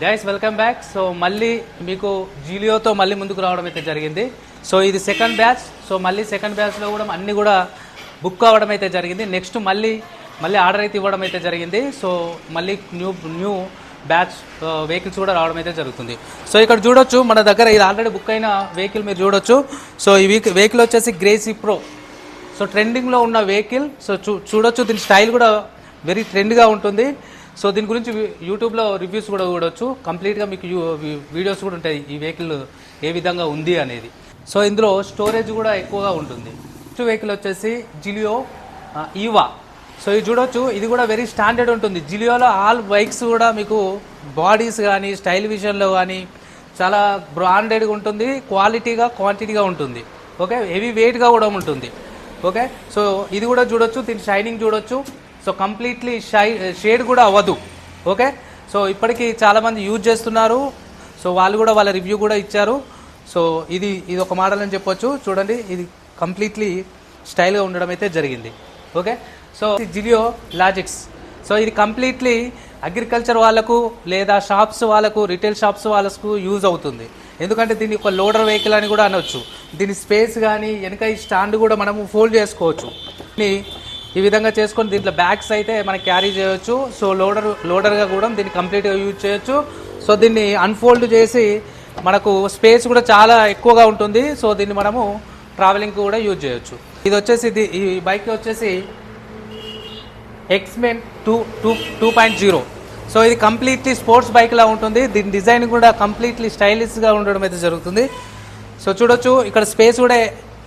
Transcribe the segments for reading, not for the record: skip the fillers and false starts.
Guys welcome back. So మళ్ళీ మీకు జిలియోతో మళ్ళీ ముందుకు రావడం అయితే జరిగింది. సో ఇది సెకండ్ బ్యాచ్. సో మళ్ళీ సెకండ్ బ్యాచ్లో కూడా అన్నీ కూడా బుక్ అవ్వడం అయితే జరిగింది. నెక్స్ట్ మళ్ళీ ఆర్డర్ అయితే ఇవ్వడం అయితే జరిగింది. సో మళ్ళీ న్యూ బ్యాచ్ వెహికల్స్ కూడా రావడం అయితే జరుగుతుంది. సో ఇక్కడ చూడొచ్చు మన దగ్గర ఇది ఆల్రెడీ బుక్ అయిన వెహికల్ మీరు చూడొచ్చు. సో ఈ వెహికల్ వచ్చేసి గ్రేసీ ప్రో. సో ట్రెండింగ్లో ఉన్న వెహికల్. సో చూడొచ్చు, దీని స్టైల్ కూడా వెరీ ట్రెండ్గా ఉంటుంది. సో దీని గురించి యూట్యూబ్లో రివ్యూస్ కూడా చూడవచ్చు. కంప్లీట్గా మీకు వీడియోస్ కూడా ఉంటాయి ఈ వెహికల్ ఏ విధంగా ఉంది అనేది. సో ఇందులో స్టోరేజ్ కూడా ఎక్కువగా ఉంటుంది. నెక్స్ట్ వెహికల్ వచ్చేసి జిలియో ఈవా. సో ఇది చూడొచ్చు, ఇది కూడా వెరీ స్టాండర్డ్ ఉంటుంది. జిలియోలో ఆల్ బైక్స్ కూడా మీకు బాడీస్ కానీ స్టైల్ విషయంలో కానీ చాలా బ్రాండెడ్గా ఉంటుంది, క్వాంటిటీగా ఉంటుంది. ఓకే, హెవీ వెయిట్గా కూడా ఉంటుంది. ఓకే, సో ఇది కూడా చూడొచ్చు, దీని షైనింగ్ చూడొచ్చు. సో కంప్లీట్లీ షేడ్ కూడా అవ్వదు. ఓకే, సో ఇప్పటికీ చాలామంది యూజ్ చేస్తున్నారు. సో వాళ్ళు కూడా వాళ్ళ రివ్యూ కూడా ఇచ్చారు. సో ఇది ఒక మోడల్ అని చెప్పొచ్చు. చూడండి, ఇది కంప్లీట్లీ స్టైల్గా ఉండడం అయితే జరిగింది. Okay, so జిలియో logics. సో ఇది కంప్లీట్లీ అగ్రికల్చర్ వాళ్ళకు లేదా షాప్స్ వాళ్ళకు, రిటైల్ షాప్స్ వాళ్ళకు యూజ్ అవుతుంది. ఎందుకంటే దీన్ని ఒక లోడర్ వెహికల్ అని కూడా అనొచ్చు. దీని స్పేస్ కానీ వెనక ఈ స్టాండ్ కూడా మనము ఫోల్డ్ చేసుకోవచ్చు. ఈ విధంగా చేసుకొని దీంట్లో బ్యాగ్స్ అయితే మనం క్యారీ చేయవచ్చు. సో లోడర్గా కూడా దీన్ని కంప్లీట్గా యూజ్ చేయొచ్చు. సో దీన్ని అన్ఫోల్డ్ చేసి మనకు స్పేస్ కూడా చాలా ఎక్కువగా ఉంటుంది. సో దీన్ని మనము ట్రావెలింగ్ కూడా యూజ్ చేయొచ్చు. ఇది వచ్చేసి ఈ బైక్ వచ్చేసి ఎక్స్మెన్ 2.0. సో ఇది కంప్లీట్లీ స్పోర్ట్స్ బైక్లా ఉంటుంది. దీని డిజైన్ కూడా కంప్లీట్లీ స్టైలిష్గా ఉండడం అయితే జరుగుతుంది. సో చూడొచ్చు, ఇక్కడ స్పేస్ కూడా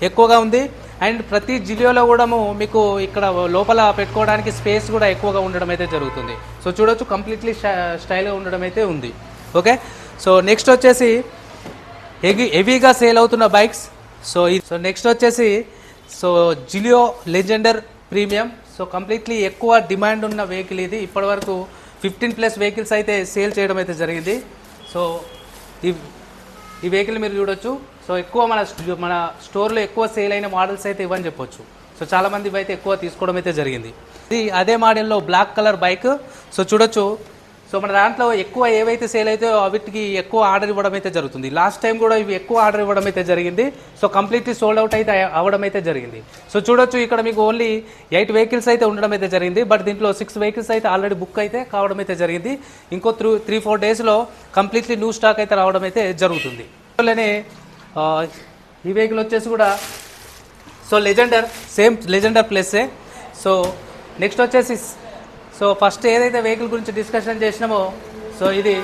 ఎక్కువగా ఉంది. అండ్ ప్రతి జిలియోలో కూడా మీకు ఇక్కడ లోపల పెట్టుకోవడానికి స్పేస్ కూడా ఎక్కువగా ఉండడం అయితే జరుగుతుంది. సో చూడొచ్చు, కంప్లీట్లీ స్టైల్గా ఉండడం అయితే ఉంది. ఓకే, సో నెక్స్ట్ వచ్చేసి హెవీగా సేల్ అవుతున్న బైక్స్. సో నెక్స్ట్ వచ్చేసి జిలియో లెజెండర్ ప్రీమియం. సో కంప్లీట్లీ ఎక్కువ డిమాండ్ ఉన్న వెహికల్ ఇది. ఇప్పటివరకు 15+ వెహికల్స్ అయితే సేల్ చేయడం అయితే జరిగింది. సో ఈ వెహికల్ మీరు చూడొచ్చు. సో ఎక్కువ మన స్టోర్లో ఎక్కువ సేల్ అయిన మోడల్స్ అయితే ఇవని చెప్పొచ్చు. సో చాలామంది అయితే ఎక్కువ తీసుకోవడం అయితే జరిగింది. ఇది అదే మోడల్లో బ్లాక్ కలర్ బైక్. సో చూడొచ్చు, సో మన దాంట్లో ఎక్కువ ఏవైతే సేల్ అయితే వీటికి ఎక్కువ ఆర్డర్ ఇవ్వడం అయితే జరుగుతుంది. లాస్ట్ టైం కూడా ఇవి ఎక్కువ ఆర్డర్ ఇవ్వడం అయితే జరిగింది. సో కంప్లీట్లీ సోల్డ్ అవుట్ అయితే అవ్వడం అయితే జరిగింది. సో చూడొచ్చు, ఇక్కడ మీకు ఓన్లీ 8 వెహికల్స్ అయితే ఉండడం అయితే జరిగింది. బట్ దీంట్లో 6 వెహికల్స్ అయితే ఆల్రెడీ బుక్ అయితే కావడం అయితే జరిగింది. ఇంకో 3-4 డేస్లో కంప్లీట్లీ న్యూ స్టాక్ అయితే రావడం అయితే జరుగుతుంది. అలానే ఈ వెహికల్ వచ్చేసి కూడా లెజెండర్, సేమ్ లెజెండర్ ప్లస్సే. సో నెక్స్ట్ వచ్చేసి ఫస్ట్ ఏదైతే వెహికల్ గురించి డిస్కషన్ చేసినామో, సో ఇది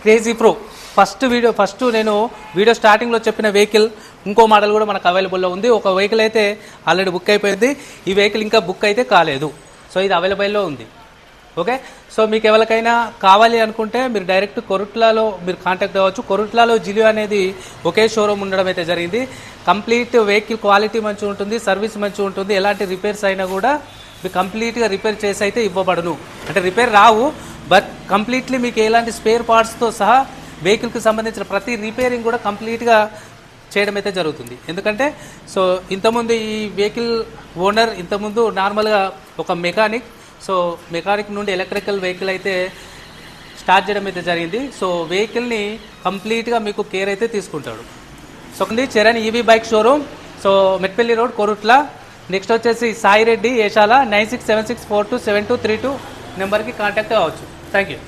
క్రేజీ ప్రో. ఫస్ట్ నేను వీడియో స్టార్టింగ్లో చెప్పిన వెహికల్ ఇంకో మోడల్ కూడా మనకు అవైలబుల్లో ఉంది. ఒక వెహికల్ అయితే ఆల్రెడీ బుక్ అయిపోయింది. ఈ వెహికల్ ఇంకా బుక్ అయితే కాలేదు. సో ఇది అవైలబుల్లో ఉంది. ఓకే, సో మీకు ఎవరికైనా కావాలి అనుకుంటే మీరు డైరెక్ట్ కొరుట్లాలో మీరు కాంటాక్ట్ అవ్వచ్చు. కొరుట్లాలో జిలియో అనేది ఒకే షోరూమ్ ఉండడం అయితే జరిగింది. కంప్లీట్ వెహికల్ క్వాలిటీ మంచిగా ఉంటుంది, సర్వీస్ మంచిగా ఉంటుంది. ఎలాంటి రిపేర్స్ అయినా కూడా మీకు కంప్లీట్గా రిపేర్ చేసి అయితే ఇవ్వబడును. అంటే రిపేర్ రావు, బట్ కంప్లీట్లీ మీకు ఎలాంటి స్పేర్ పార్ట్స్తో సహా వెహికల్కి సంబంధించిన ప్రతి రిపేరింగ్ కూడా కంప్లీట్గా చేయడం అయితే జరుగుతుంది. ఎందుకంటే సో ఇంతకుముందు ఈ వెహికల్ ఓనర్ ఇంతకుముందు నార్మల్గా ఒక మెకానిక్ నుండి ఎలక్ట్రికల్ వెహికల్ అయితే స్టార్ట్ చేయడం అయితే జరిగింది. సో వెహికల్ని కంప్లీట్గా మీకు కేర్ అయితే తీసుకుంటాడు. So Charan EV bike showroom, so Metpalli road, Korutla. Next వచ్చేసి సాయి రెడ్డి, ఏషాల 9676427232 నెంబర్కి కాంటాక్ట్ అవ్వచ్చు. Thank you.